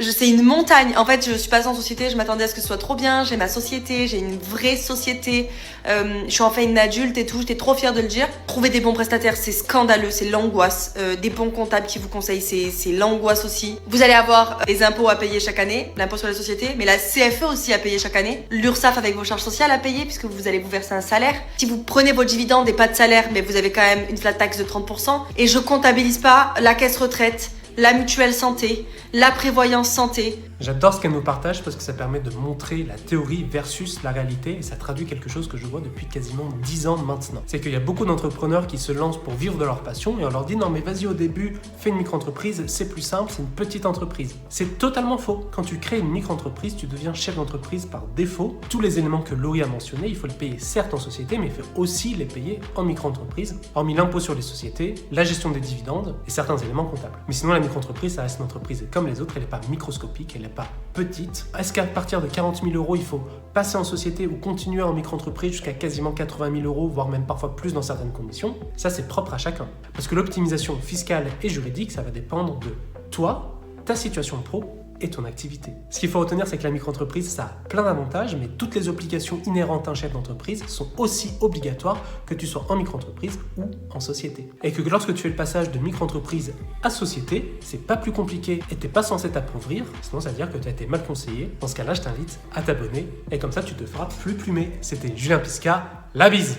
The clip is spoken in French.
C'est une montagne. En fait, je suis passée en société, je m'attendais à ce que ce soit trop bien. J'ai ma société, j'ai une vraie société. Je suis enfin une adulte et tout. J'étais trop fière de le dire. Trouver des bons prestataires, c'est scandaleux, c'est l'angoisse. Des bons comptables qui vous conseillent, c'est l'angoisse aussi. Vous allez avoir des impôts à payer chaque année, l'impôt sur la société, mais la CFE aussi à payer chaque année. L'URSSAF avec vos charges sociales à payer puisque vous allez vous verser un salaire. Si vous prenez vos dividendes et pas de salaire, mais vous avez quand même une flat tax de 30%. Et je comptabilise pas la caisse retraite, la mutuelle santé, la prévoyance santé. J'adore ce qu'elle nous partage parce que ça permet de montrer la théorie versus la réalité et ça traduit quelque chose que je vois depuis quasiment 10 ans maintenant. C'est qu'il y a beaucoup d'entrepreneurs qui se lancent pour vivre de leur passion et on leur dit non mais vas-y au début, fais une micro-entreprise, c'est plus simple, c'est une petite entreprise. C'est totalement faux. Quand tu crées une micro-entreprise, tu deviens chef d'entreprise par défaut. Tous les éléments que Laurie a mentionnés, il faut les payer certes en société, mais il faut aussi les payer en micro-entreprise, hormis l'impôt sur les sociétés, la gestion des dividendes et certains éléments comptables. Mais sinon la micro-entreprise, ça reste une entreprise comme les autres, elle n'est pas microscopique, elle n'est pas petite. Est-ce qu'à partir de 40 000 euros, il faut passer en société ou continuer en micro-entreprise jusqu'à quasiment 80 000 euros, voire même parfois plus dans certaines conditions? Ça, c'est propre à chacun. Parce que l'optimisation fiscale et juridique, ça va dépendre de toi, ta situation pro et ton activité. Ce qu'il faut retenir, c'est que la micro-entreprise, ça a plein d'avantages, mais toutes les obligations inhérentes à un chef d'entreprise sont aussi obligatoires que tu sois en micro-entreprise ou en société. Et que lorsque tu fais le passage de micro-entreprise à société, c'est pas plus compliqué et t'es pas censé t'appauvrir, sinon ça veut dire que tu as été mal conseillé. Dans ce cas-là, je t'invite à t'abonner et comme ça, tu te feras plus plumer. C'était Julien Pisca, la bise!